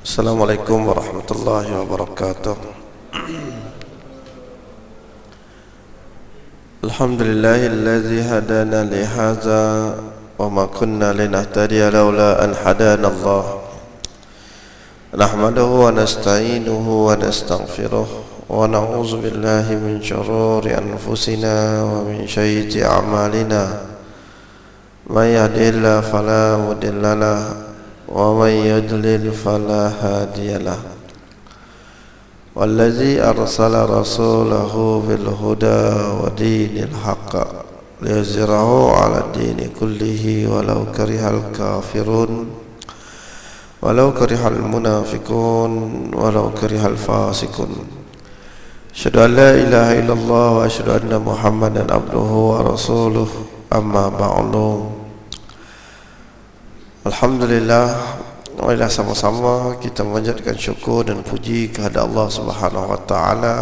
Assalamualaikum warahmatullahi wabarakatuh. Alhamdulillahilladzi hadana li hadza wa ma kunna linahtadiya laula an hadana Allah. Nahmaduhu wa nasta'inuhu wa nastaghfiruh wa na'udzu billahi min shururi anfusina wa min sayyiati a'malina. May yahdihillahu fala mudilla lahu ومن يضلل فلا هادي له والذي أرسل رسوله بالهدى ودين الحق ليظهره على الدين كله ولو كره الكافرون ولو كره المنافقون ولو كره الفاسقون أشهد أن لا إله إلا الله وأشهد أن محمدا عبده ورسوله أما بعد. Alhamdulillah, marilah sama-sama kita memanjatkan syukur dan puji kepada Allah Subhanahu wa taala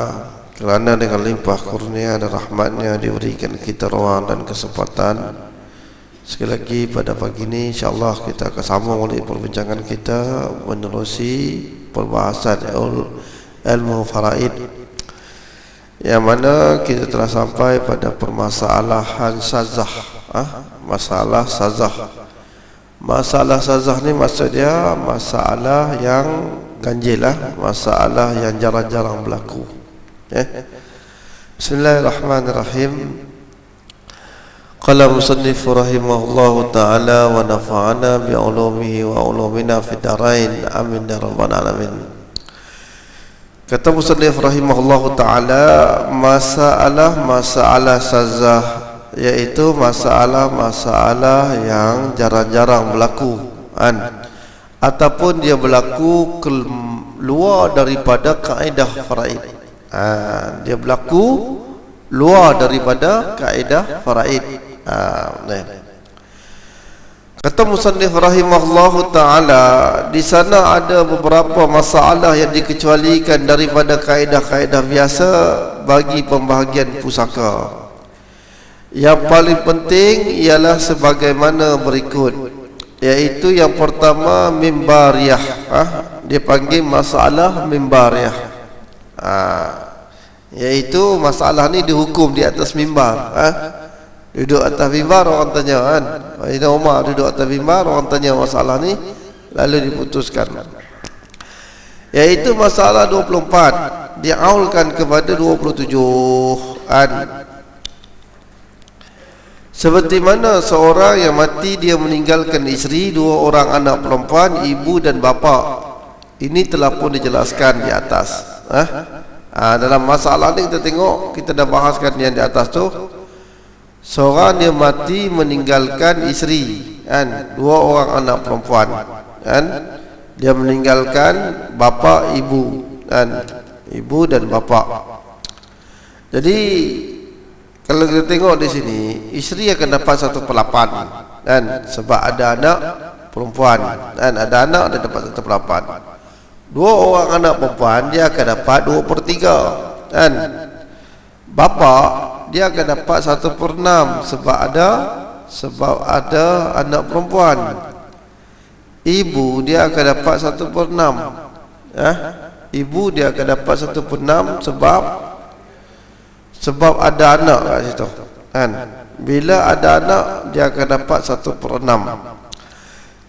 kerana dengan limpah kurnia dan rahmatnya diberikan kita ruang dan kesempatan. Sekali lagi pada pagi ini insya-Allah kita akan sambung oleh perbincangan kita menerusi perbahasan ilmu faraid, yang mana kita telah sampai pada permasalahan sazah. Masalah sazah. Masalah sazah ni maksud dia masalah yang ganjil, masalah yang jarang-jarang berlaku. Bismillahirrahmanirrahim. Qala musannif rahimahullahu taala wa nafa'ana bi ulumihi wa ulumina fid darain. Amin ya rabbal alamin. Kata musannif rahimahullahu taala, masalah sazah yaitu masalah-masalah yang jarang-jarang berlaku ataupun dia berlaku luar daripada kaedah faraid. Dia berlaku luar daripada kaedah faraid. Kata musannif rahimahullahu taala, di sana ada beberapa masalah yang dikecualikan daripada kaedah-kaedah biasa bagi pembahagian pusaka. Yang paling penting ialah sebagaimana berikut, iaitu yang pertama mimbariyah. Dia panggil masalah mimbariyah. Iaitu masalah ni dihukum di atas mimbar. Duduk atas mimbar orang tanya kan. Sayyidina Umar duduk atas mimbar, orang tanya masalah ni lalu diputuskan. Iaitu masalah 24 diaulkan kepada 27 Seperti mana seorang yang mati dia meninggalkan isteri, 2 orang anak perempuan, ibu dan bapa. Ini telah pun dijelaskan di atas. Dalam masalah ni kita tengok, kita dah bahaskan yang di atas tu. Seorang dia mati meninggalkan isteri, 2 orang anak perempuan, dia meninggalkan bapa, ibu, ibu dan bapa. Jadi kalau kita tengok di sini, isteri akan dapat 1/8, sebab ada anak perempuan, ada anak dia dapat 1/8. 2 orang anak perempuan dia akan dapat 2/3, bapa dia akan dapat 1/6 sebab ada anak perempuan. Ibu dia akan dapat 1/6, ibu dia akan dapat 1/6 sebab ada anak kat situ, bila ada anak dia akan dapat 1/6.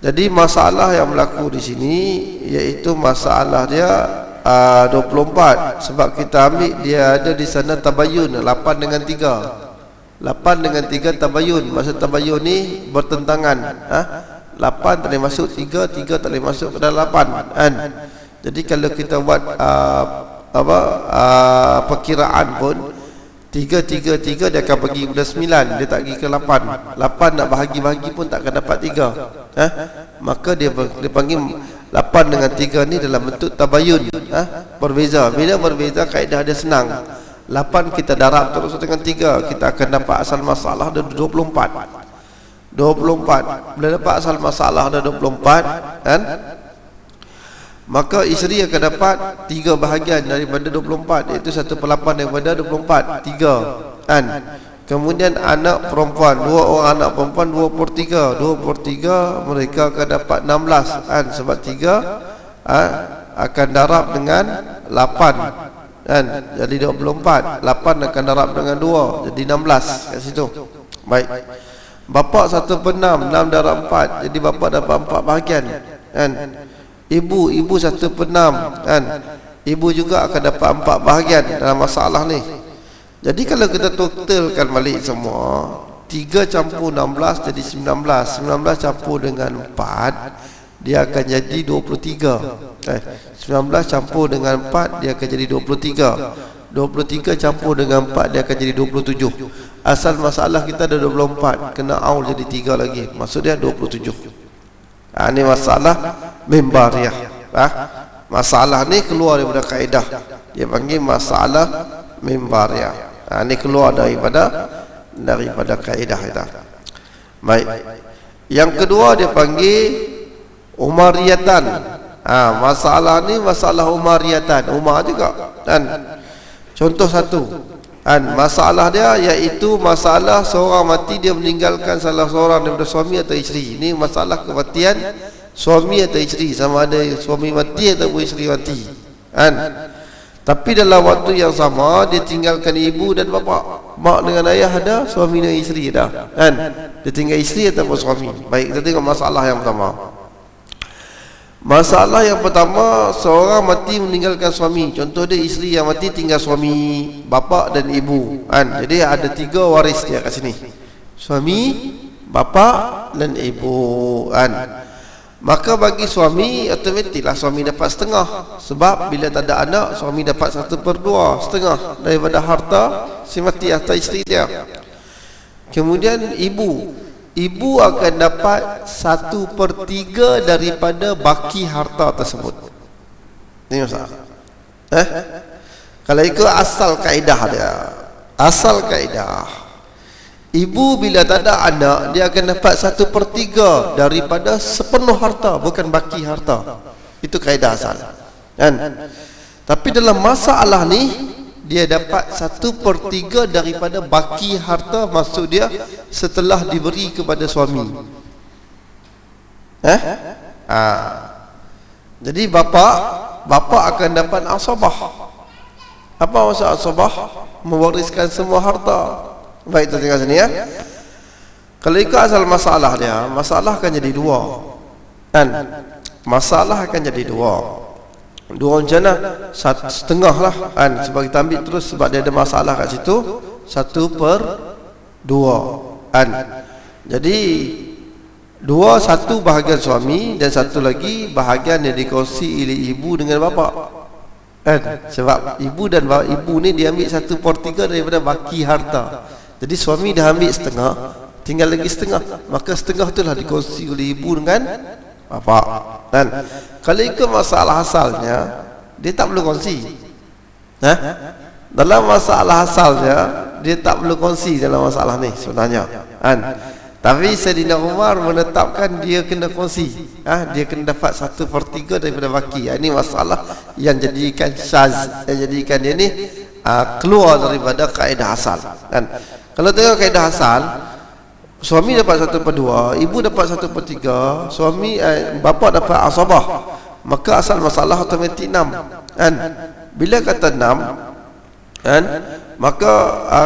Jadi masalah yang berlaku di sini iaitu masalah dia 24, sebab kita ambil dia ada di sana tabayun 8 dengan 3. 8 dengan 3 tabayun. Maksud tabayun ni bertentangan. 8 tak boleh masuk 3, 3 tak boleh masuk ke dalam 8, Jadi kalau kita buat perkiraan pun 3 dia akan pergi kepada 9, dia tak pergi ke 8. 8 nak bahagi-bahagi pun tak akan dapat 3. Maka dia panggil 8 dengan 3 ni dalam bentuk tabayun, berbeza. Bila berbeza kaedah dia senang. 8 kita darab terus dengan 3, kita akan dapat asal masalah ada 24. Bila dapat asal masalah ada 24, maka isteri akan dapat 3 bahagian daripada 24, iaitu 1/8 daripada 24, 3. Kemudian anak perempuan, 2 orang anak perempuan 2/3 mereka akan dapat 16 kan, sebab 3 akan darab dengan 8 kan, jadi 24. 8 akan darab dengan 2 jadi 16 kat situ. Baik, bapa 1/6, 6 darab 4, jadi bapa dapat 4 bahagian kan. Ibu 1/6 kan, ibu juga akan dapat 4 bahagian dalam masalah ni. Jadi kalau kita totalkan balik semua, 3 campur 16 jadi 19. 19 campur dengan 4 dia akan jadi 23. 19 campur dengan 4 dia akan jadi 23. 23 campur dengan 4 dia akan jadi 27. Asal masalah kita ada 24, kena aul jadi 3 lagi, maksud dia 27. Ini masalah mimbariyah. Masalah ni keluar daripada kaedah, dia panggil masalah mimbariyah. Ini keluar daripada kaedah kita. Baik, yang kedua dia panggil umariyatan. Masalah ni masalah umariyatan, Umar juga kan. Contoh satu masalah dia iaitu masalah seorang mati, dia meninggalkan salah seorang daripada suami atau isteri. Ini masalah kematian suami atau isteri, sama ada suami mati atau isteri mati kan. Tapi dalam waktu yang sama dia tinggalkan ibu dan bapa, mak dengan ayah ada, suami dan isteri ada kan. Dia tinggal isteri ataupun suami. Baik, kita tengok masalah yang pertama. Masalah yang pertama, seorang mati meninggalkan suami. Contoh dia isteri yang mati tinggal suami, bapa dan ibu kan. Jadi ada 3 waris dia kat sini, suami, bapa dan ibu kan. Maka bagi suami, otomatiklah suami dapat setengah. Sebab bila tak ada anak, suami dapat 1/2, setengah daripada harta si mati atau isteri dia. Kemudian ibu akan dapat 1/3 daripada baki harta tersebut. Ini masalah. Kalau ikut asal kaedah dia, ibu bila tak ada anak, dia akan dapat 1/3 daripada sepenuh harta, bukan baki harta. Itu kaedah asal kan. Tapi dalam masalah ni dia dapat 1/3 daripada baki harta, maksud dia setelah diberi kepada suami. Jadi bapa akan dapat asabah. Apa maksud asabah? Mewariskan semua harta. Baik, kita tengok sini ya. Kalau ikut asal masalah dia, masalah akan jadi 2 kan. Masalah akan jadi 2 macam mana? 1/2 lah kan, sebab kita ambil terus sebab dia ada masalah kat situ. 1/2 kan. Jadi 1 bahagian suami dan 1 lagi bahagian yang dikongsi oleh ibu dengan bapa kan. Sebab ibu dan ibu ni dia ambil 1/3 daripada baki harta. Jadi suami dah ambil setengah, tinggal lagi setengah, maka setengah itulah dikongsi oleh ibu dengan bapa kan. Kalau ikut masalah asalnya, dia tak perlu kongsi. Dalam masalah asalnya dia tak perlu kongsi dalam masalah ni sebenarnya kan. Tapi Saidina Umar menetapkan dia kena kongsi. Dia kena dapat 1/3 daripada baki. Ini masalah yang jadikan syaz, yang jadikan dia ni keluar daripada kaedah asal kan. Kalau tengok kaedah asal, suami dapat 1/2, ibu dapat 1/3, suami bapa dapat asabah, maka asal masalah otomatik 6 kan. Bila kata 6 kan, maka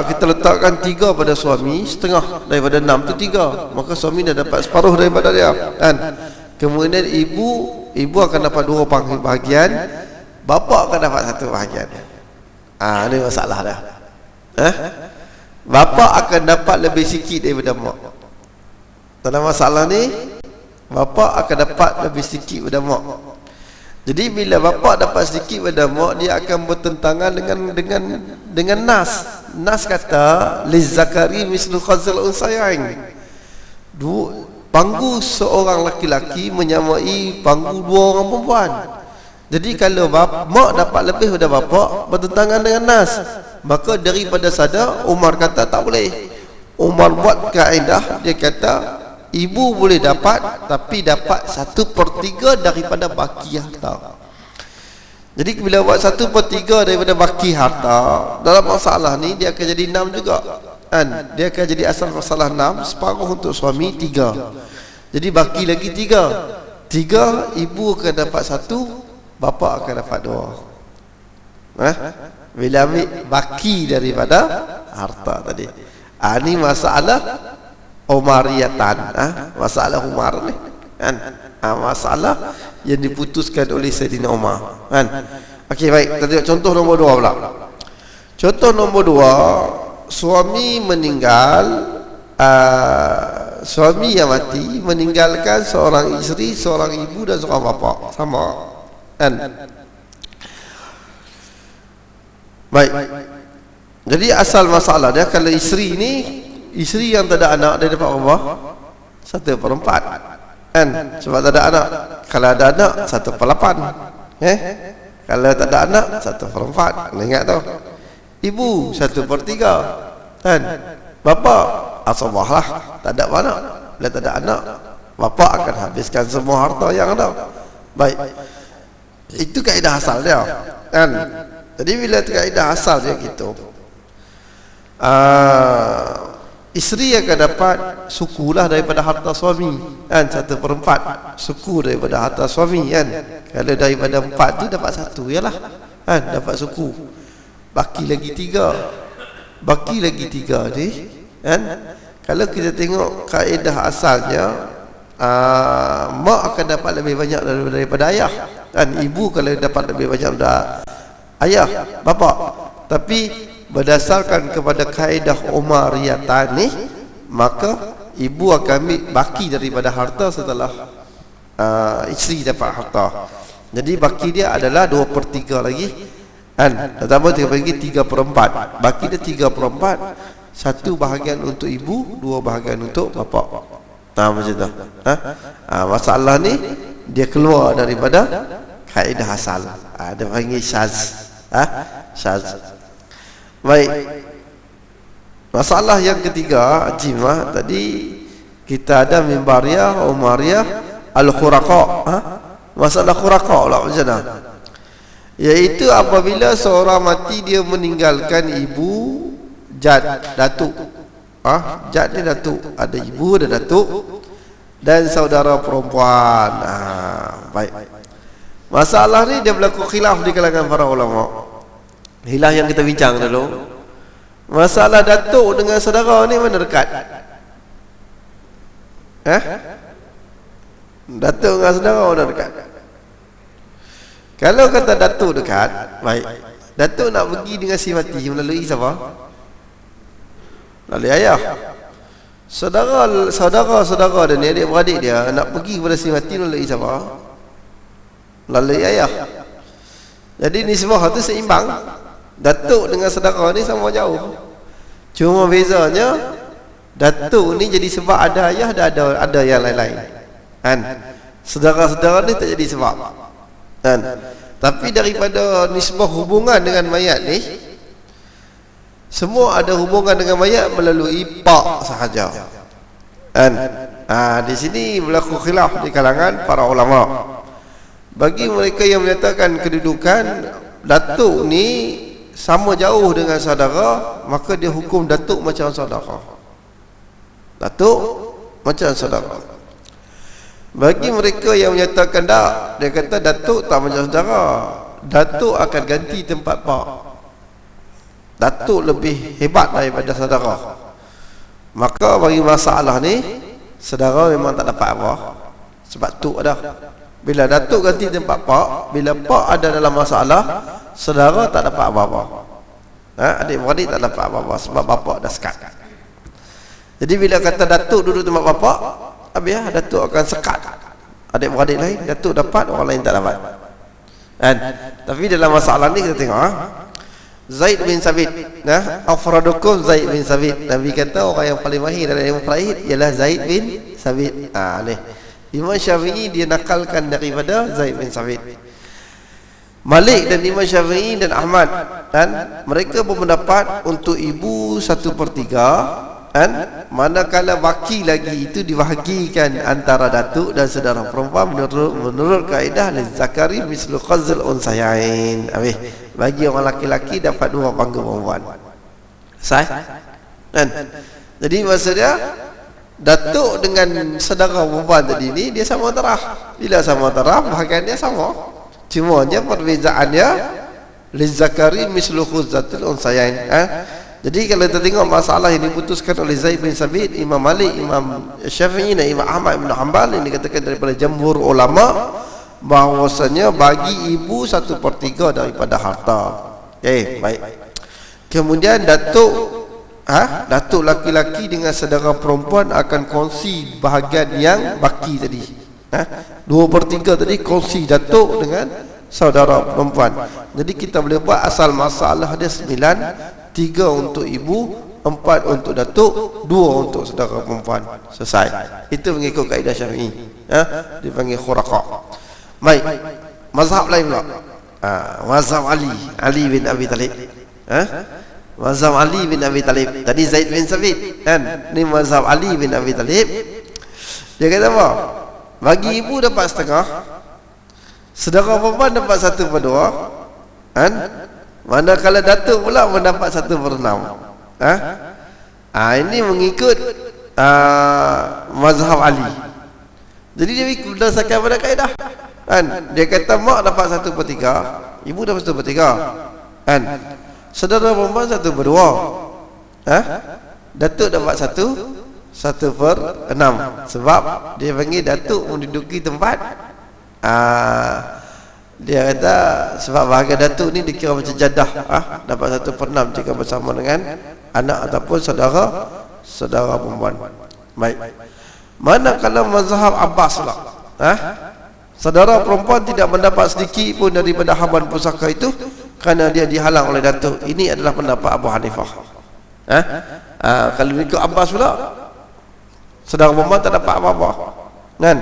kita letakkan 3 pada suami, setengah daripada 6 tu 3, maka suami dah dapat separuh daripada dia kan. Kemudian ibu akan dapat 2 bahagian, bapa akan dapat 1 bahagian. Ini masalah dah. Bapa akan dapat lebih sikit daripada mak. Dalam masalah ni, bapa akan dapat lebih sikit daripada mak. Jadi bila bapa dapat sedikit pada mak, dia akan bertentangan dengan nas. Nas kata lizakari mislu khazil unsayain. Panggu seorang laki-laki menyamai panggu 2 orang perempuan. Jadi kalau mak dapat lebih daripada bapa, bertentangan dengan nas, maka daripada sada Umar kata tak boleh. Umar buat kaedah, dia kata ibu boleh dapat, tapi dapat 1/3 daripada baki harta. Jadi bila buat 1/3 daripada baki harta, dalam masalah ni dia akan jadi 6 juga kan. Dia akan jadi asal masalah 6, separuh untuk suami, 3. Jadi baki lagi 3. 3 ibu akan dapat 1, bapa akan dapat 2. Bila ambil baki daripada harta tadi. Ini masalah Umariyatan, masalah Umar ni kan. Masalah yang diputuskan oleh Sayyidina Umar kan. Okey, baik, kita tengok contoh nombor 2 pula. Contoh nombor 2, suami meninggal, suami yang mati meninggalkan seorang isteri, seorang ibu dan seorang bapa, sama kan. Baik, jadi asal masalah dia, kalau isteri ni, isteri yang tak ada anak, dia dapat berapa? 1/4 kan, sebab tak ada anak. Kalau ada anak 1/8, kalau tak ada anak 1/4. Ingat tu, ibu 1/3 kan, bapa asabah lah, tak ada anak. Bila tak ada anak, bapa akan habiskan semua harta yang ada. Baik, itu kaedah asal dia kan. Jadi bila kaedah asal dia gitu, isteri akan dapat sukulah daripada harta suami kan, 1/4 suku daripada harta suami kan. Kalau daripada 4 tu dapat 1 yalah kan, dapat suku. Baki lagi 3, baki lagi 3 ni kan. Kalau kita tengok kaedah asalnya, mak akan dapat lebih banyak daripada ayah kan. Ibu kalau dapat lebih banyak daripada ayah, bapa. Tapi berdasarkan kepada kaedah Umariyatan ni, maka ibu akan ambil baki daripada harta setelah isteri dapat harta. Jadi baki dia adalah 2/3 lagi kan. Tambah 3/4. Baki dia 3/4. 1 bahagian untuk ibu, 2 bahagian untuk bapa. Macam tu. Masalah ni dia keluar daripada kaedah asal. Dia panggil syaz. Syaz. Baik. Masalah yang ketiga, jimah tadi kita ada mimbariyah, umariyah, al-khuraqa. Masalah khuraqa pula macam mana? Iaitu apabila seorang mati, dia meninggalkan ibu, jad, datuk. Jad ni datuk, ada ibu, ada datuk dan saudara perempuan. Baik. Masalah ni dia berlaku khilaf di kalangan para ulama. Khilaf yang kita bincang dulu. Masalah datuk dengan saudara ni mana dekat? Datuk dengan saudara mana dekat? Kalau kata datuk dekat, baik. Datuk nak pergi dengan si mati melalui siapa? Melalui ayah. Saudara dia ni, adik-beradik dia nak pergi kepada si mati melalui siapa? Melalui ayah. Jadi nisbah tu seimbang. Datuk dengan saudara ni sama jauh. Cuma bezanya datuk ni jadi sebab ada ayah, ada yang lain-lain kan. Saudara-saudara ni tak jadi sebab kan. Tapi daripada nisbah hubungan dengan mayat ni, semua ada hubungan dengan mayat melalui pak sahaja kan. Di sini berlaku khilaf di kalangan para ulama. Bagi mereka yang menyatakan kedudukan datuk ni sama jauh dengan saudara, maka dia hukum datuk macam saudara. Datuk macam saudara. Bagi mereka yang menyatakan tak, dia kata datuk tak macam saudara, datuk akan ganti tempat pak. Datuk lebih hebat daripada saudara. Maka bagi masalah ni, saudara memang tak dapat apa, sebab tuk ada. Bila datuk ganti tempat pak, bila pak ada dalam masalah, saudara tak dapat apa-apa. Adik-beradik tak dapat apa-apa sebab bapak dah sekat. Jadi bila kata datuk duduk tempat bapak, habis datuk akan sekat. Adik-beradik lain datuk dapat, orang lain tak dapat kan. Tapi dalam masalah ni kita tengok Zaid bin Sabit, afradukum Zaid bin Sabit. Nabi kata orang yang paling mahir dalam ilmu faraid ialah Zaid bin Sabit. Ni Imam Syafi'i dia nakalkan daripada Zaid bin Sabit. Malik dan Imam Syafi'i dan Ahmad dan mereka berpendapat untuk ibu 1/3 kan, manakala baki lagi itu dibahagikan antara datuk dan saudara perempuan menurut kaedah zakari mislu qazl unsayain. Bagi orang laki-laki dapat 2 panggung perempuan. Sah kan? Jadi maksudnya datuk dengan saudara perempuan tadi ni dia sama taraf. Bila sama taraf bahagian dia sama Cumanya perbezaannya lizakari mislu khuzzatil unsayain. Jadi kalau kita tengok masalah yang diputuskan oleh Zaid bin Sabit, Imam Malik, Imam Syafi'i dan Imam Ahmad bin Hanbal, ini dikatakan daripada jamhur ulama bahwasanya bagi ibu 1/3 daripada harta. Okey, baik. Kemudian datuk laki-laki dengan saudara perempuan akan kongsi bahagian yang baki tadi. 2/3 tadi kongsi datuk dengan saudara perempuan. Jadi kita boleh buat asal masalah dia 9, 3 untuk ibu, 4 untuk datuk, 2 untuk saudara perempuan. Selesai. Itu mengikut kaedah Syafi'i. Dipanggil khuraqa. Baik. Mazhab lain pula. Mazhab Ali bin Abi Talib. Mazhab Ali bin Abi Talib. Tadi Zaid bin Sabit kan? Ni mazhab Ali bin Abi Talib. Dia kata apa? Bagi ibu dapat setengah, saudara perempuan dapat 1/2, kan? Manakala datuk pula mendapat 1/6. Ini mengikut mazhab Ali. Jadi dia berdasarkan pada kaedah, kan? Dia kata mak dapat 1/3, ibu dapat 1/3, kan? Saudara perempuan 1/2, datuk dapat 1/6. Sebab dia panggil datuk menduduki tempat. Dia kata sebab bahagian datuk ni dikira macam jadah, dapat 1/6 jika bersama dengan anak ataupun saudara perempuan. Baik. Manakala mazhab Abbas pula, saudara perempuan tidak mendapat sedikit pun daripada haban pusaka itu kerana dia dihalang oleh datuk. Ini adalah pendapat Abu Hanifah. Kalau ikut Abbas pula, saudara perempuan tak dapat apa-apa, kan?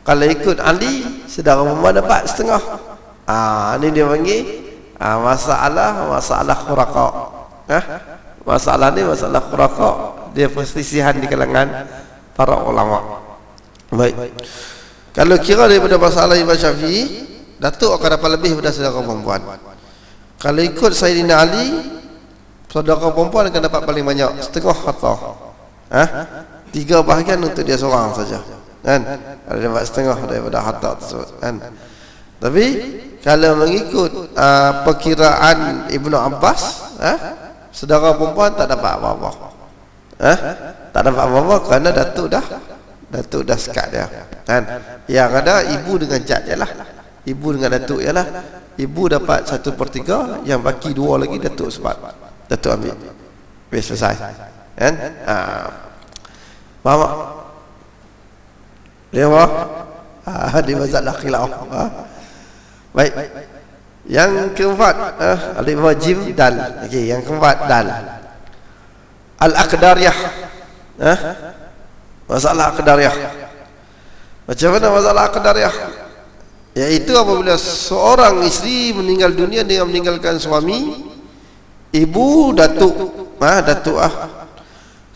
Kalau ikut Ali, saudara perempuan dapat setengah. Ini dia panggil masalah khuraqa. Masalah ni masalah khuraqa. Dia perselisihan di kalangan para ulama. Baik. Kalau kira daripada masalah Imam Syafi'i, datuk akan dapat lebih daripada saudara perempuan. Kalau ikut Sayyidina Ali, saudara perempuan akan dapat paling banyak, setengah harta. 3 bahagian untuk dia seorang saja, kan? Ada dapat setengah daripada harta tersebut, kan? Tapi kalau mengikut perkiraan Ibnu Abbas, saudara perempuan tak dapat apa-apa. Tak dapat apa-apa kerana datuk dah sekat dia, kan? Yang ada ibu dengan jad jelah. Ibu dengan datuk ialah ibu dapat 1/3, yang baki 2 lagi datuk sebab datuk ambil. Selesai, kan? Faham tak? Dia apa? Dia masalah khilaf. Baik. Yang keempat, alif wajim dal. Okey, yang keempat dal. Al-aqdariyah. Masalah aqdariyah. Macam mana masalah aqdariyah? Iaitu apabila seorang isteri meninggal dunia dengan meninggalkan suami, ibu datuk,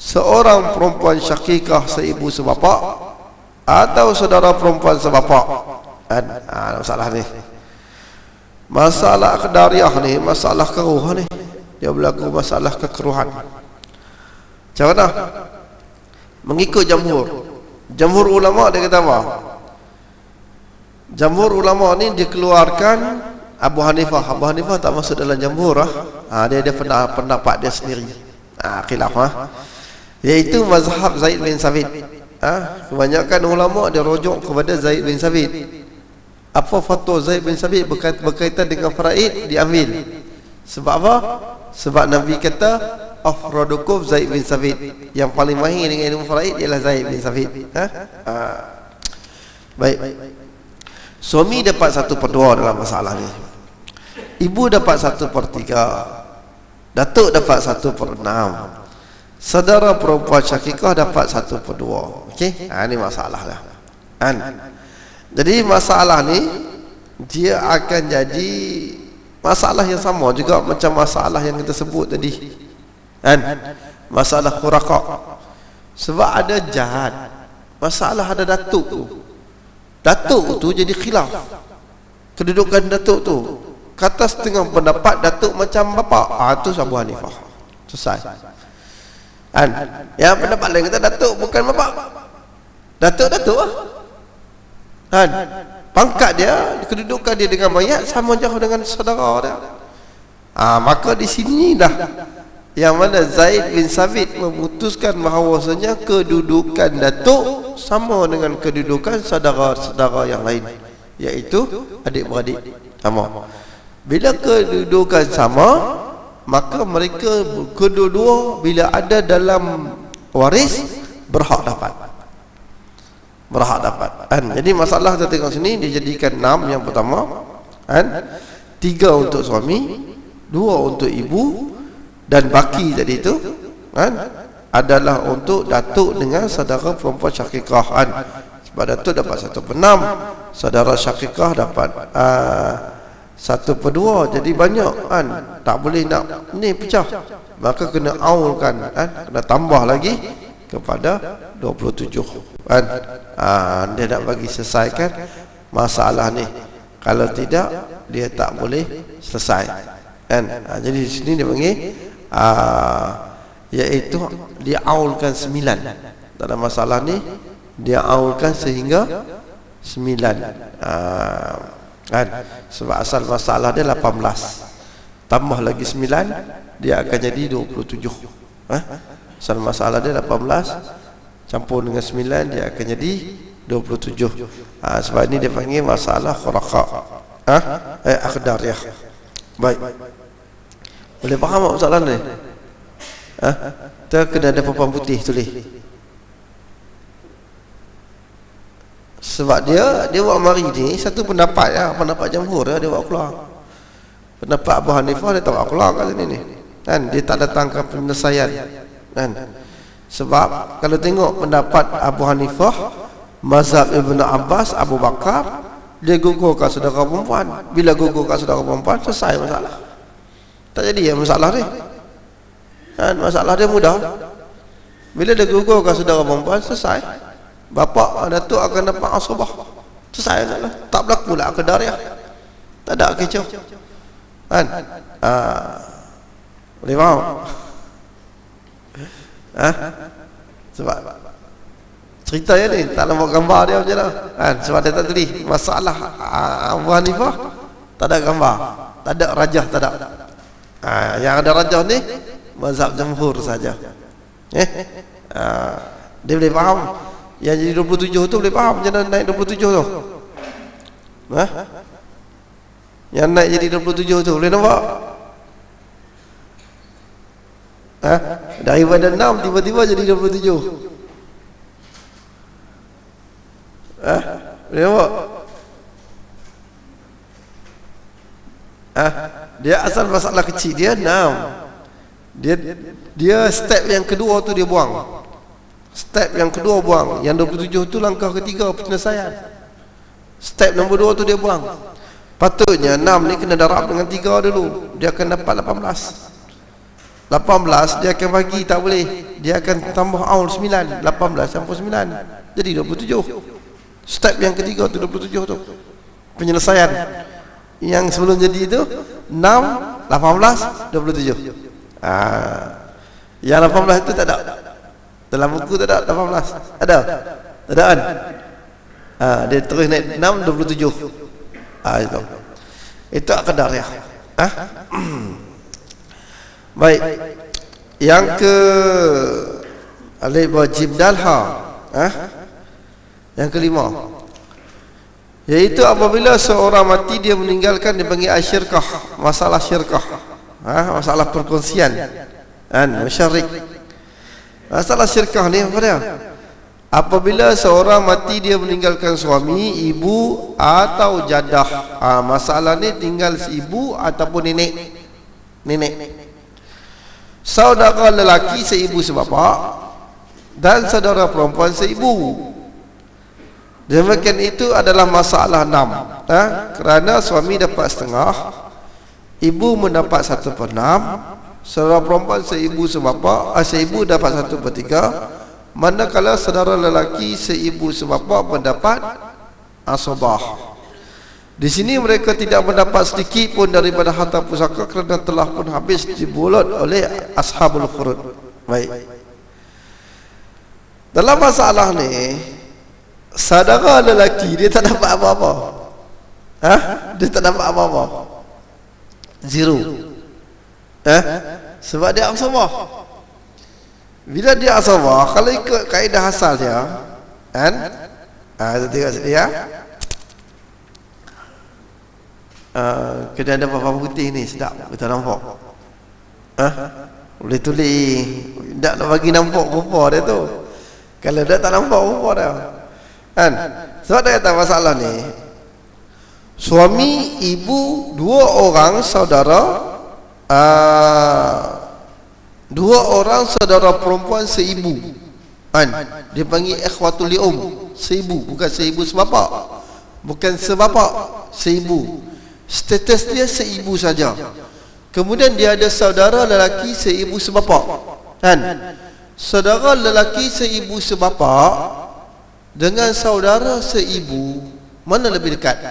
seorang perempuan syakikah seibu sebapak atau saudara perempuan sebapak. Masalah ni, masalah aqdariyah ni, masalah keruh ni. Dia berlaku masalah kekeruhan. Macam mana? Mengikut jamhur ulama, dia kata apa? Jamhur ulama ni dikeluarkan Abu Hanifah. Abu Hanifah tak masuk dalam jamhur. Dia ada pendapat dia sendiri. Khilaf. Iaitu mazhab Zaid bin Sabit. Kebanyakan ulama dia rujuk kepada Zaid bin Sabit. Apa fatwa Zaid bin Sabit berkaitan dengan faraid diambil. Sebab apa? Sebab Nabi kata afradukum Zaid bin Sabit. Yang paling mahir dengan ilmu faraid ialah Zaid bin Sabit. Baik. Suami dapat 1/2 dalam masalah ni. Ibu dapat 1/3. Datuk dapat 1/6. Saudara perempuan syakikah dapat 1/2. Okey? Ini masalah dah. Jadi masalah ni dia akan jadi masalah yang sama juga macam masalah yang kita sebut tadi. Masalah khuraqa. Sebab ada jahad. Masalah ada datuk tu. Datuk tu jadi khilaf. Kedudukan datuk tu, kata setengah pendapat datuk macam bapa. Itu Abu Hanifah. Selesai. Yang pendapat lain kata datuk bukan bapa. Datuk lah. pangkat dia, kedudukan dia dengan mayat sama jauh dengan saudara dia. Maka di sini dah yang mana Zaid bin Sabit memutuskan bahawasanya kedudukan datuk sama dengan kedudukan saudara-saudara yang lain, iaitu adik-beradik sama. Bila kedudukan sama, maka mereka kedua-dua bila ada dalam waris berhak dapat. Jadi masalah kita tengok sini dijadikan 6 yang pertama, 3 untuk suami, 2 untuk ibu, dan baki tadi itu adalah untuk datuk dengan saudara perempuan syakikah. Sebab datuk dapat 1/6, saudara syakikah dapat 1/2. Jadi banyak tak boleh nak ni pecah, maka kena aulkan, kena tambah lagi kepada 27. Dia nak bagi selesaikan masalah ni. Kalau tidak, dia tak boleh selesai. Jadi di sini dia panggil iaitu dia aulkan 9. Dalam masalah ni dia aulkan sehingga 9. Sebab asal masalah dia 18, tambah lagi 9, dia akan jadi 27. Asal masalah dia 18 campur dengan 9, dia akan jadi 27. Sebab ini dia panggil masalah khuraqa, akhdar ya. Baik, boleh faham tak masalah ni? Kita kena ada papan putih tulis. Sebab dia buat mari ni satu pendapat pendapat jamhur dia buat keluar. Pendapat Abu Hanifah dia tak buat keluar kat sini ni. Dia tak datangkan penyelesaian. Sebab kalau tengok pendapat Abu Hanifah, mazhab Ibn Abbas, Abu Bakar, dia gugurkan saudara perempuan. Bila gugurkan saudara perempuan, selesai masalah. Tak jadi masalah ni. Masalah dia mudah. Bila dia gugurkan saudara perempuan, selesai. Bapa datuk akan dapat asbah. Selesai masalah. Tak berlaku lah akhdariah. Tak ada kecoh. Boleh faham? Sebab cerita dia ni tak nak buat gambar dia macam mana. Sebab dia tak tulis masalah Abu Hanifah, tak ada gambar, tak ada rajah, tak ada. Yang ada rajah ni mazhab jamhur saja. Dia boleh faham. Yang jadi 27 tu boleh faham macam mana naik 27 tu. Yang naik jadi 27 tu boleh nampak? Daripada 6 tiba-tiba jadi 27. Boleh nampak? Dia asal masalah kecil dia 6. Dia step yang kedua tu dia buang. Step yang kedua buang. Yang 27 tu langkah ketiga penyelesaian. Step nombor 2 tu dia buang. Patutnya 6 ni kena darab dengan 3 dulu. Dia akan dapat 18. 18 dia akan bagi, tak boleh. Dia akan tambah aul 9. 18 campur 9 jadi 27. Step yang ketiga tu 27 tu penyelesaian. Yang sebelum jadi itu 6, 18, 27. Yang 18 itu tak ada. Dalam buku tak ada 18. Ada? Tak ada kan? Dia terus naik 6, 27. Itu. Itu akadar ya. Baik. Yang ke alif wajib dalha. Yang kelima, yaitu apabila seorang mati dia meninggalkan dipanggil asyirkah, masalah syirkah. Masalah perkongsian. Musyarik. Masalah syirkah ni apa dia? Apabila seorang mati dia meninggalkan suami, ibu atau jadah. Masalah ni tinggal si ibu ataupun nenek. Saudara lelaki seibu sebapa dan saudara perempuan seibu. Demikian itu adalah masalah 6. Kerana suami dapat setengah, ibu mendapat 1/6, saudara perempuan seibu sebapa, seibu dapat 1/3. Manakala saudara lelaki seibu sebapa mendapat asabah. Di sini mereka tidak mendapat sedikit pun daripada harta pusaka kerana telah pun habis dibulut oleh ashabul furud. Baik. Dalam masalah ni, saudara lelaki dia tak dapat apa-apa. Dia tak dapat apa-apa. Zero. Sebab dia asabah. Bila dia asabah, kalau ikut kaedah asal dia, kan? Tengok sini ya. Kena ada apa-apa putih ni, sedap kita nampak. Boleh tulis. Tak nak bagi nampak rupa dia tu. Kalau dia tak nampak rupa dia, kan? Sebab dia kata masalah ni, suami, ibu, dua orang saudara, dua orang saudara perempuan seibu, kan? Dia panggil ikhwatul li'um, seibu, bukan seibu sebapak, bukan sebapak, seibu. Status dia seibu saja. Kemudian dia ada saudara lelaki seibu sebapak, kan? Saudara lelaki seibu sebapak dengan saudara seibu, mana lebih dekat?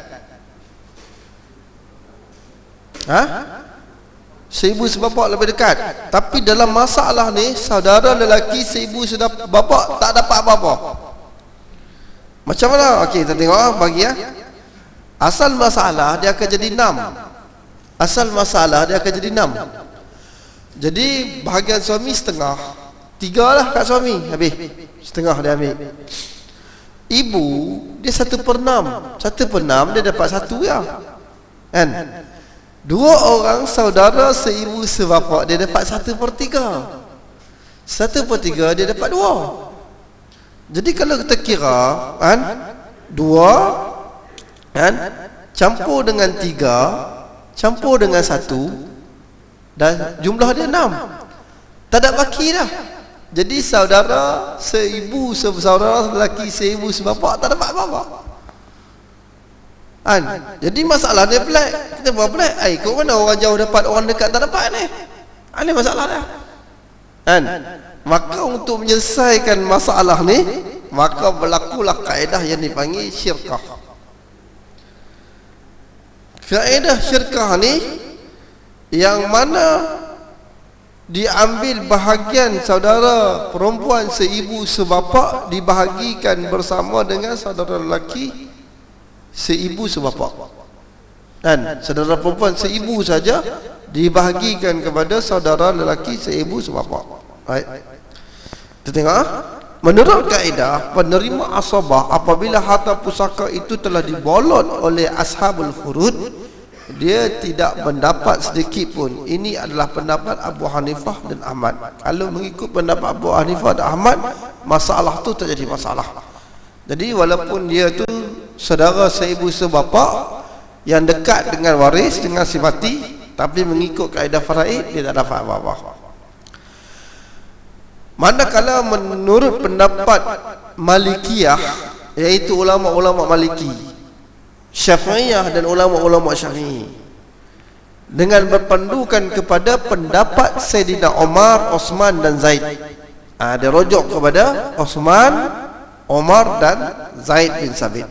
Seibu sebapak lebih dekat. Tapi dalam masalah ni, saudara lelaki seibu sebapak tak dapat apa-apa. Macam mana? Okey, kita tengok bagi ya. Asal masalah dia akan jadi 6. Asal masalah dia akan jadi 6. Jadi bahagian suami setengah, 3 lah kat suami, habis setengah dia ambil. Ibu dia 1/6. 1/6 dia dapat 1 ya, kan? Dua orang saudara seibu sebapak dia dapat 1/3. 1/3 dia dapat 2. Jadi kalau kita kira, kan, 2, kan, campur dengan 3, campur dengan 1, dan jumlah dia 6. Tak ada baki dah. Jadi saudara seibu, saudara lelaki seibu sebapak tak dapat apa-apa, kan? Jadi masalah dia pelik. Kita buat pelik. Kau mana orang jauh dapat, orang dekat tak dapat ni? Ini masalah dia, kan? Maka untuk menyelesaikan masalah ni, maka berlakulah kaedah yang dipanggil syirkah. Kaedah syirkah ni yang mana diambil bahagian saudara perempuan seibu sebapak dibahagikan bersama dengan saudara lelaki seibu sebapak, dan saudara perempuan seibu saja dibahagikan kepada saudara lelaki seibu sebapak. Baik, kita tengok. Menurut kaedah penerima asabah, apabila harta pusaka itu telah dibolot oleh ashabul furud, dia tidak mendapat sedikit pun. Ini adalah pendapat Abu Hanifah dan Ahmad. Kalau mengikut pendapat Abu Hanifah dan Ahmad, masalah tu tak jadi masalah. Jadi walaupun dia tu saudara seibu sebapak yang dekat dengan waris, dengan si mati, tapi mengikut kaedah faraid, dia tak dapat apa-apa. Manakala menurut pendapat Malikiyah, iaitu ulama-ulama Maliki, Syafi'iyah dan ulama-ulama Syafi'i, dengan berpandukan kepada pendapat Sayyidina Umar, Osman dan Zaid, dia rujuk kepada Osman, Umar dan Zaid bin Sabit.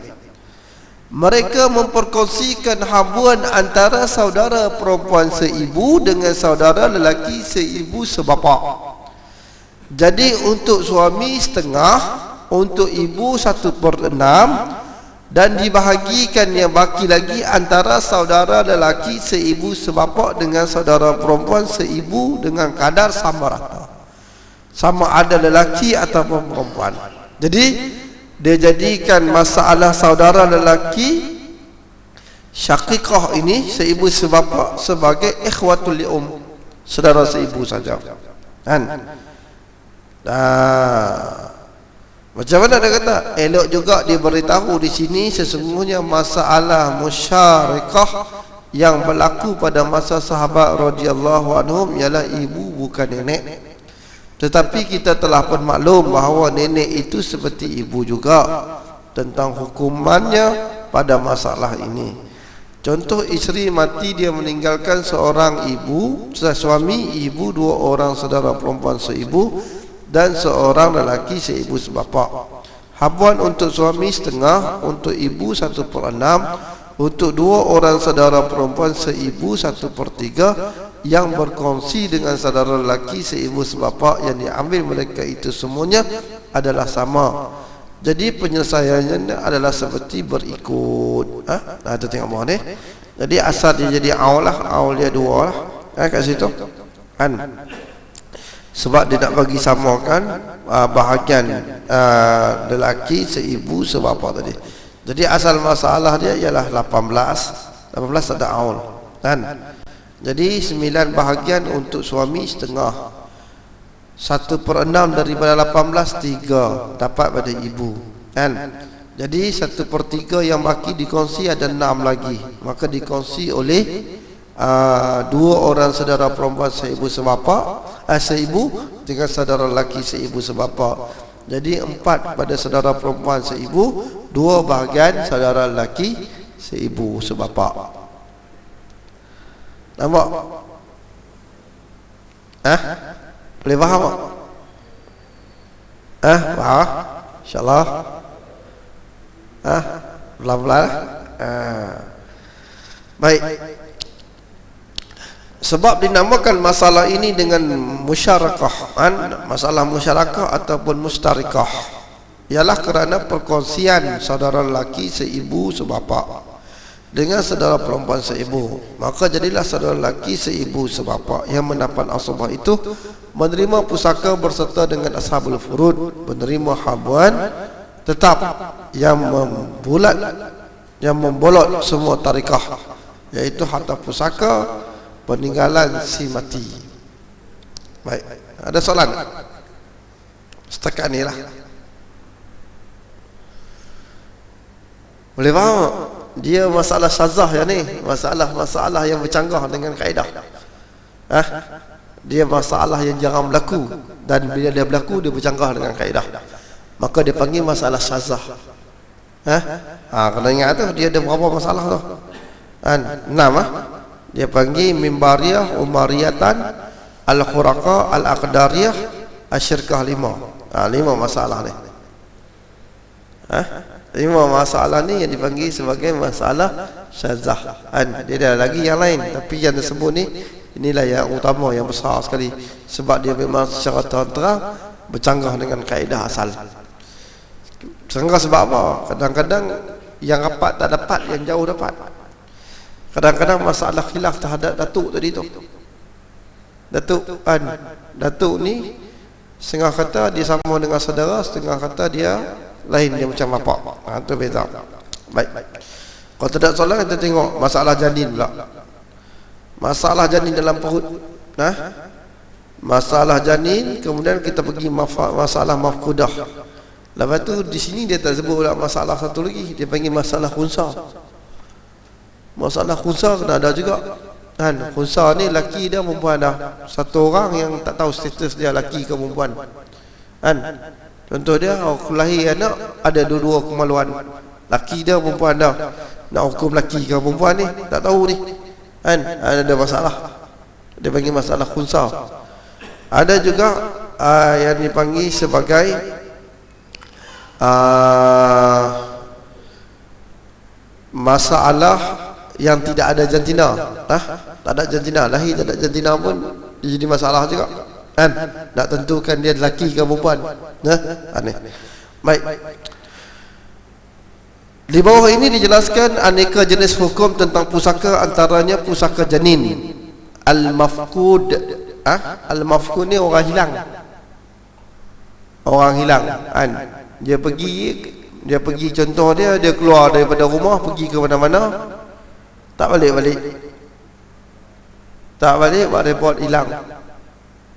Mereka memperkongsikan habuan antara saudara perempuan seibu dengan saudara lelaki seibu sebapak. Jadi untuk suami setengah, untuk ibu 1/6, dan dibahagikan yang baki lagi antara saudara lelaki seibu sebapak dengan saudara perempuan seibu dengan kadar sama rata, sama ada lelaki ataupun perempuan. Jadi dia jadikan masalah saudara lelaki syaqiqah ini seibu sebapak sebagai ikhwatul li'um, saudara seibu saja, kan? Macam mana dia kata? Elok juga dia beritahu di sini sesungguhnya masalah musyarakah yang berlaku pada masa sahabat radhiyallahu anhum ialah ibu bukan nenek. Tetapi kita telah bermaklum bahawa nenek itu seperti ibu juga tentang hukumannya pada masalah ini. Contoh, isteri mati, dia meninggalkan seorang ibu, suami, ibu, dua orang saudara perempuan seibu dan seorang lelaki seibu sebapak. Habuan untuk suami setengah, untuk ibu 1/6, untuk dua orang saudara perempuan seibu 1/3 yang berkongsi dengan saudara lelaki seibu sebapak, yang diambil mereka itu semuanya adalah sama. Jadi penyelesaiannya adalah seperti berikut. Nah, kita tengok bawah ni. Jadi asal dia jadi aul lah, aul dia dua lah. Kat situ kan. Sebab dia nak bagi samakan bahagian lelaki seibu sebapa tadi. Jadi asal masalah dia ialah 18 ada aul kan. Jadi 9 bahagian untuk suami, setengah 1/6 daripada 18 3 dapat pada ibu kan. Jadi 1/3 yang baki dikongsi ada 6 lagi, maka dikongsi oleh 2 orang saudara perempuan seibu sebapa, seibu dengan saudara lelaki seibu sebapa. Jadi 4 pada saudara perempuan seibu, 2 bahagian saudara lelaki seibu sebapa. Nampak? Boleh faham tak? Faham? InsyaAllah. Pelan-pelan. Baik. Sebab dinamakan masalah ini dengan musyarakah, masalah musyarakah ataupun mustarikah, ialah kerana perkongsian saudara lelaki seibu sebapa dengan saudara perempuan seibu. Maka jadilah saudara lelaki seibu sebapa yang mendapat asbah itu menerima pusaka berserta dengan ashabul furud, menerima habuan tetap yang membolot semua tarikah, iaitu harta pusaka peninggalan si mati. Baik, ada soalan? Setakat ni lah. Boleh faham? Dia masalah syazah yang ni, masalah yang bercanggah dengan kaedah. Dia masalah yang jarang berlaku, dan bila dia berlaku dia bercanggah dengan kaedah, maka dia panggil masalah syazah. Kena ingat tu, dia ada berapa masalah tu? 6 Dia panggil mimbariyah, umariyatan, al-khuraqa, al-aqdariyah, asyirkah 5. 5 masalah ni. 5 masalah ni yang dipanggil sebagai masalah syazah. Dia ada lagi yang lain, tapi yang tersebut ni, inilah yang utama, yang besar sekali. Sebab dia memang secara terang-terang bercanggah dengan kaedah asal. Bercanggah sebab apa? Kadang-kadang yang rapat tak dapat, yang jauh dapat. Kadang-kadang masalah khilaf terhadap datuk tadi tu. Datuk ni setengah kata dia sama dengan saudara, setengah kata dia lain, dia macam bapak. Itu beza. Baik. Kalau tidak soalan, kita tengok masalah janin pula. Masalah janin dalam perut. Masalah janin, kemudian kita pergi masalah mafkudah. Lepas tu di sini dia tak sebut pula masalah satu lagi, dia panggil masalah khunsa. Masalah khunsa kena ada juga. Khunsa ni laki dia, perempuan dah. Satu orang yang tak tahu status dia laki ke perempuan. Contoh dia, lahir anak ada dua-dua kemaluan, laki dia, perempuan dah. Nak hukum laki ke perempuan ni tak tahu ni. Ada masalah. Dia panggil masalah khunsa. Ada juga yang dipanggil sebagai masalah yang tidak ada jantina. Tak ada jantina, lahir tak ada jantina pun jadi masalah juga. Nak tentukan dia lelaki ke perempuan. Aneh. Baik. Di bawah ini dijelaskan aneka jenis hukum tentang pusaka, antaranya pusaka janin. Al-mafqud. Al-mafqud ni orang hilang. Orang hilang. Dia pergi, contoh dia keluar daripada rumah, pergi ke mana-mana, tak balik, buat report hilang.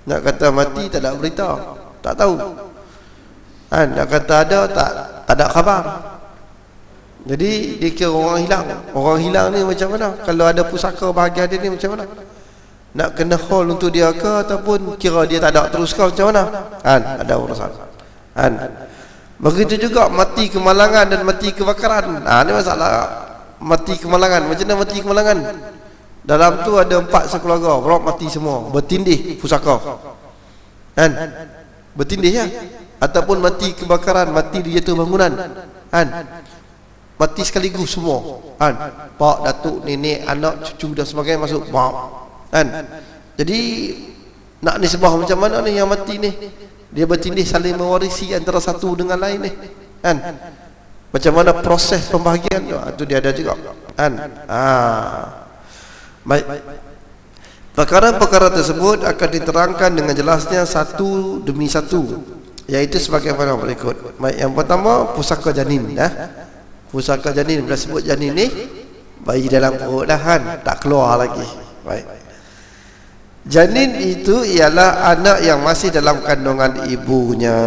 Nak kata mati tak ada berita, tak tahu. Nak kata ada, tak ada khabar. Jadi dia kira orang hilang. Orang hilang ni macam mana? Kalau ada pusaka bahagian dia ni macam mana? Nak kena haul untuk dia ke, ataupun kira dia tak ada terus ke, macam mana? Ada urusan. Begitu juga mati kemalangan dan mati kebakaran. Ini masalah mati kemalangan. Macam mana mati kemalangan? Dalam tu ada 4 sekeluarga, berapa mati semua, bertindih pusaka. Bertindih ya. Ataupun mati kebakaran, mati di jatuh bangunan. Mati sekaligus semua. Pak, datuk, nenek, anak, cucu dan sebagainya masuk. Jadi nak nisbah macam mana ni yang mati ni? Dia bertindih saling mewarisi antara satu dengan lain ni. kan? Macam mana proses pembahagian tu dia ada juga, kan? Baik. Perkara-perkara tersebut akan diterangkan dengan jelasnya satu demi satu, iaitu sebagaimana berikut. Baik, yang pertama pusaka janin, pusaka janin. Bila sebut janin ni, bayi dalam perut dah, kan? Tak keluar lagi. Baik. Janin itu ialah anak yang masih dalam kandungan ibunya.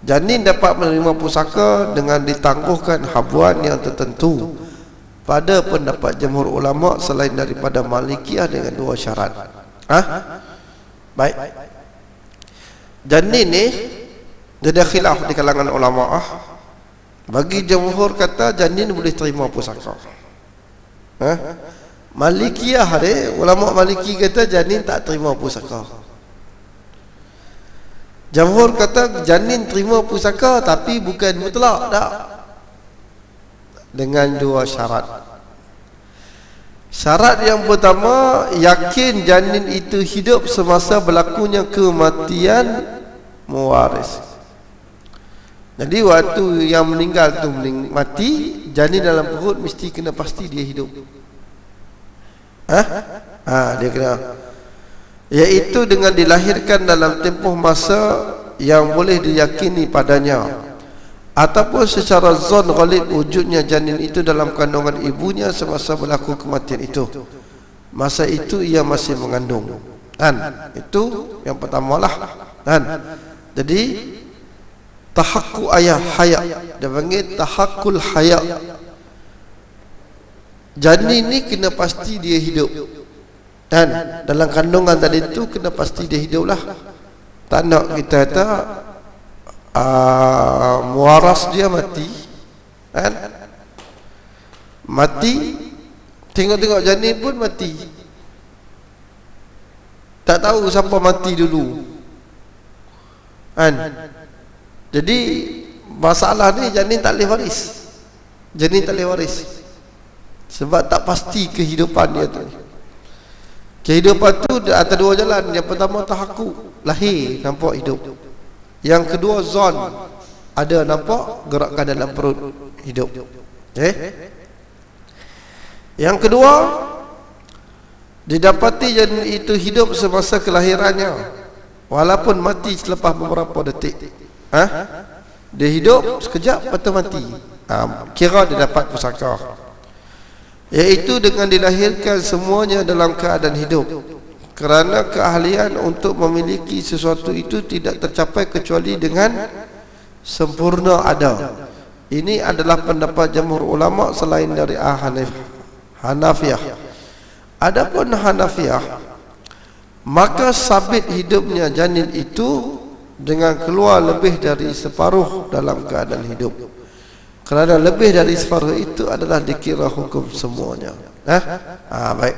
Janin dapat menerima pusaka dengan ditangguhkan habuan yang tertentu pada pendapat jamhur ulama selain daripada Malikiyah dengan dua syarat. Baik. Janin ni ada khilaf di kalangan ulama. Bagi jamhur kata janin boleh terima pusaka. Malikiyah ni, ulama Maliki kata janin tak terima pusaka. Jamhur kata janin terima pusaka tapi bukan mutlak, tak. Dengan dua syarat. Syarat yang pertama, yakin janin itu hidup semasa berlakunya kematian mewaris. Jadi waktu yang meninggal tu mati, janin dalam perut mesti kena pasti dia hidup. Dia kena, iaitu dengan dilahirkan dalam tempoh masa yang boleh diyakini padanya, ataupun secara zon ghalib wujudnya janin itu dalam kandungan ibunya semasa berlaku kematian itu. Masa itu ia masih mengandung, kan? Itu yang pertamalah, kan? Jadi tahakku ayah hayat, dia panggil tahakul hayat. Janin ni kena pasti dia hidup, kan? Dalam kandungan tadi tu kena pasti dia hidup lah. Tak nak kita kata muaras dia mati, kan? Mati, tengok-tengok janin pun mati, tak tahu siapa mati dulu, kan? Jadi masalah ni janin tak boleh waris. Janin tak boleh waris sebab tak pasti kehidupan dia tu. Kehidupan tu ada dua jalan. Yang pertama tahakku, lahir nampak hidup. Yang kedua zon, ada nampak gerakan dalam perut, hidup. Yang kedua, didapati janin itu hidup semasa kelahirannya walaupun mati selepas beberapa detik. Dia hidup sekejap lepas tu mati, kira dia dapat pusaka, iaitu dengan dilahirkan semuanya dalam keadaan hidup, kerana keahlian untuk memiliki sesuatu itu tidak tercapai kecuali dengan sempurna ada. Ini adalah pendapat jamhur ulama selain dari Hanafiyah. Adapun Hanafiyah, maka sabit hidupnya janin itu dengan keluar lebih dari separuh dalam keadaan hidup, kerana lebih dari separuh itu adalah dikira hukum semuanya. Baik.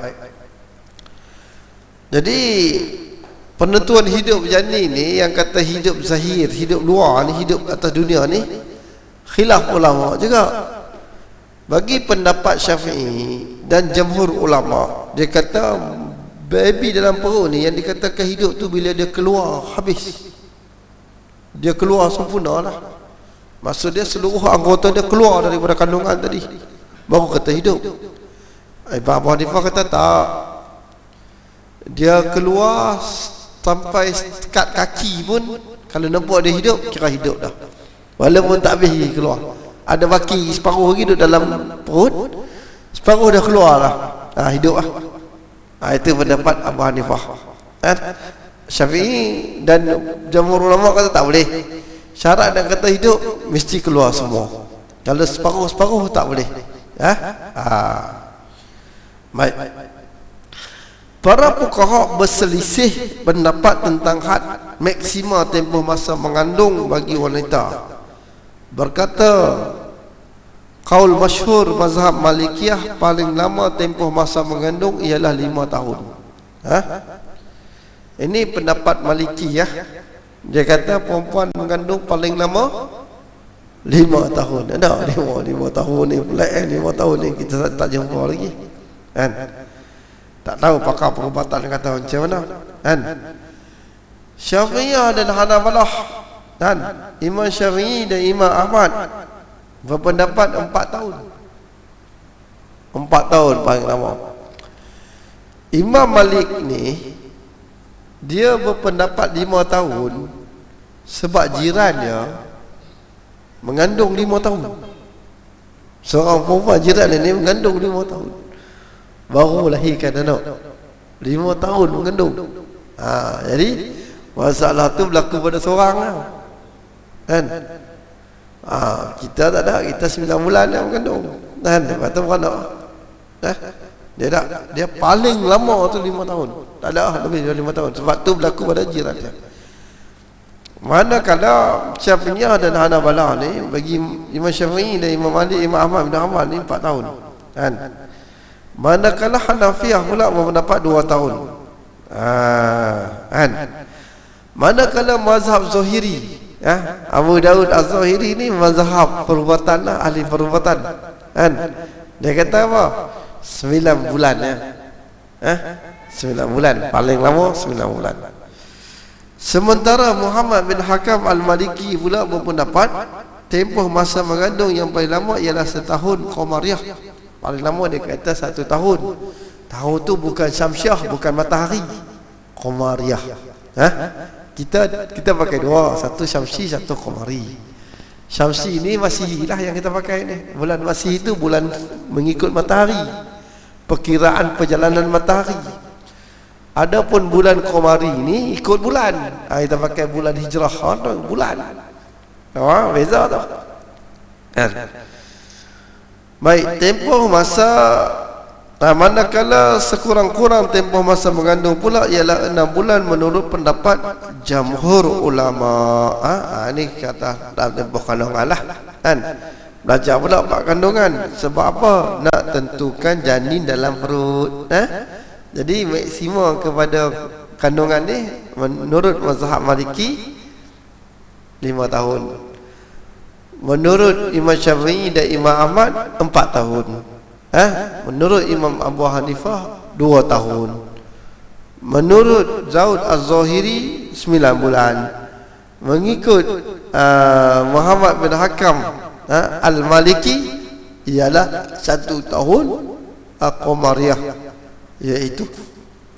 Jadi penentuan hidup janin ni, yang kata hidup zahir, hidup luar ni, hidup atas dunia ni, khilaf ulama juga. Bagi pendapat Syafi'i dan jamhur ulama, dia kata baby dalam perut ni yang dikatakan hidup tu bila dia keluar habis, dia keluar sempurna lah. Maksud dia seluruh anggota dia keluar daripada kandungan tadi, baru kata hidup. Abu Hanifah kata tak, dia keluar sampai sekat kaki pun, kalau nampak dia hidup, kira hidup dah, walaupun tak habis keluar. Ada baki separuh lagi duduk dalam perut, separuh dah keluar lah, hidup lah. Itu pendapat Abu Hanifah. Syafi'i dan jamhur ulama kata tak boleh. Syarat dan kata hidup mesti keluar semua. Kalau separuh-separuh tak boleh. Baik. Para fuqaha berselisih pendapat tentang had maksima tempoh masa mengandung bagi wanita. Berkata qaul masyhur mazhab Malikiyah, paling lama tempoh masa mengandung ialah 5 tahun. Ini pendapat Malikiyah. Dia kata perempuan mengandung paling lama 5 tahun. Ada 5 tahun ni pelik, 5 tahun ni kita tak jumpa lagi, kan? Tak tahu pakar perubatan kata macam mana, kan? Syafi'iyah dan Hanabalah Dan Imam Syafi'i dan Imam Ahmad berpendapat 4 tahun. 4 tahun paling lama. Imam Malik ni dia berpendapat 5 tahun sebab jirannya mengandung 5 tahun. Seorang perempuan jiran ini mengandung 5 tahun, baru lahirkan anak. 5 tahun mengandung. Jadi masalah tu berlaku pada seorang lah. Kan? Kita tak ada, kita 9 bulan yang mengandung. Kan? Lepas tu beranak. Dia paling lama tu 5 tahun. Tak ada lebih dari 5 tahun. Sebab tu berlaku pada jiran dia. Manakala Syafi'iyah dan Hanabalah ni, bagi Imam Syafi'i dan Imam Malik, Imam Ahmad bin Hanbal ni 4 tahun. Kan? Manakala Hanafiyah pula berpendapat 2 tahun. Kan? Manakala mazhab Zahiri, Abu Daud Az-Zahiri ni mazhab perubatan lah, ahli perubatan. Kan? Dia kata apa? 9 bulan ya. 9 bulan, paling lama 9 bulan. Sementara Muhammad bin Hakam Al-Maliki pula berpendapat tempoh masa mengandung yang paling lama ialah setahun qamariyah. Paling lama dia kata 1 tahun. Tahun tu bukan syamsiah, bukan matahari, qamariyah. Kita pakai 2, satu syamsi, satu qamari. Syamsi ni Masihi lah yang kita pakai ni. Bulan Masihi itu bulan mengikut matahari, perkiraan perjalanan matahari. Adapun bulan qamari ni ikut bulan. Kita pakai bulan hijrah, bulan. Beza tu. Baik, tempoh masa manakala sekurang-kurang tempoh masa mengandung pula ialah 6 bulan menurut pendapat jamhur ulama. Ni kata dalam tempoh kandungan lah. Kan? Belajar pula bab kandungan. Sebab apa? Nak tentukan janin dalam perut. Jadi maksimum kepada kandungan ni menurut mazhab Maliki 5 tahun. Menurut Imam Syafi'i dan Imam Ahmad 4 tahun. Menurut Imam Abu Hanifah 2 tahun. Menurut Daud Az-Zahiri 9 bulan. Mengikut Muhammad bin Hakam Al-Maliki ialah 1 tahun qamariyah, iaitu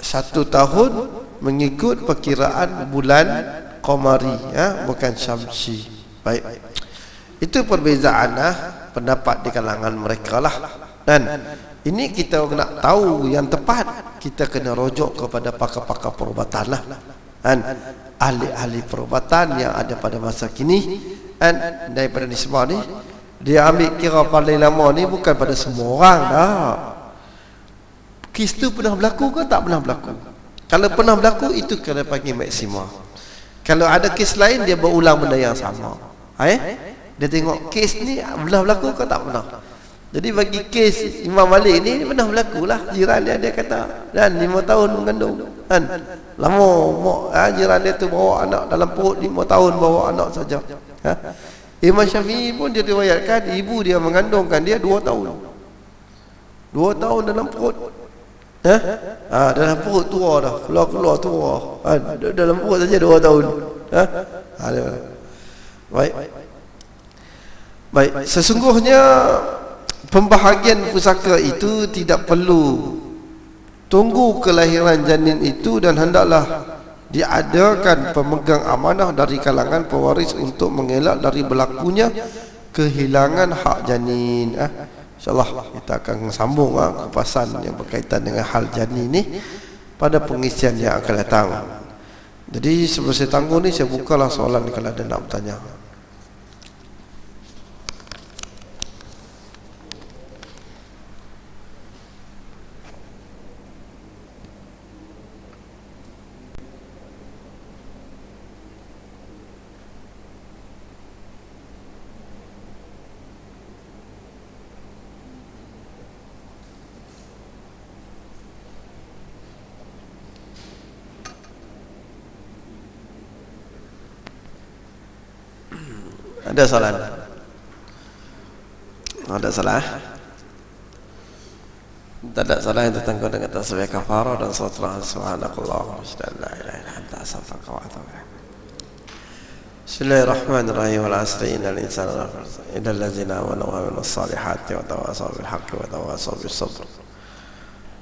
1 tahun mengikut perkiraan bulan qamari, bukan syamsi. Baik, itu perbezaan pendapat di kalangan mereka lah. Dan ini kita nak tahu yang tepat, kita kena rujuk kepada pakar-pakar perubatan lah. Dan ahli-ahli perubatan yang ada pada masa kini, dan daripada nisbah ni dia ambil kira paling lama ni bukan pada semua orang dah. Kes tu pernah berlaku ke tak pernah berlaku? Kalau pernah berlaku, itu kena panggil maksima. Kalau ada kes lain, dia berulang benda yang sama. Dia tengok kes ni pernah berlaku ke tak pernah. Jadi bagi kes Imam Malik ni pernah berlaku lah. Jiran dia kata, dan 5 tahun mengandung. Kan? Lama jiran dia tu bawa anak dalam perut 5 tahun, bawa anak saja. Imam Syafi'i pun dia riwayatkan ibu dia mengandungkan dia 2 tahun. 2 tahun dalam perut. Dalam perut tua dah, keluar tua. Dalam perut saja 2 tahun. Baik, sesungguhnya pembahagian pusaka itu tidak perlu tunggu kelahiran janin itu, dan hendaklah diadakan pemegang amanah dari kalangan pewaris untuk mengelak dari berlakunya kehilangan hak janin. InsyaAllah kita akan sambung kupasan yang berkaitan dengan hal janin ni pada pengisian yang akan datang. Jadi sebelum saya tangguh ni, saya bukalah soalan kalau ada nak bertanya. Ada soalan? Ada salah? Tak ada salah yang tertangguh dengan tasbih kafarah dan salat subhanakallah wa la ilaha illa anta astaghfiruka wa atubu ilaik. Bismillahirrahmanirrahim. Wal 'asri innal insana lafi khusr illa allazina amanu wa 'amilus salihati wa tawasaw bil haqqi wa tawasaw bis sabr.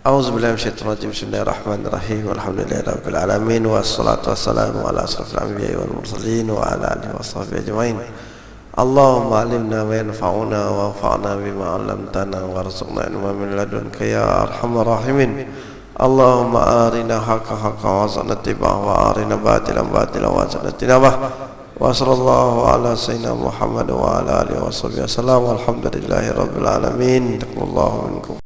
A'udzu billahi minasyaitonir rajim. Bismillahirrahmanirrahim. Walhamdulillahi rabbil alamin wassalatu wassalamu ala asyrafil anbiya'i wal mursalin wa ala alihi washabbihi ajmain. Allahumma 'allimna ma yanfa'una wa anfa'na bima 'allamtana warzuqna ilman min ladunka ya arhamar rahimin. Allahumma arina haqqa haqqa warzuqna ittiba'ahu wa arina batilan batilan warzuqna ijtinabah. Wa sallallahu ala sayyidina Muhammad wa ala alihi wa sahbihi wasallam. Alhamdulillahi rabbil alamin. Taqabbalallahu minkum.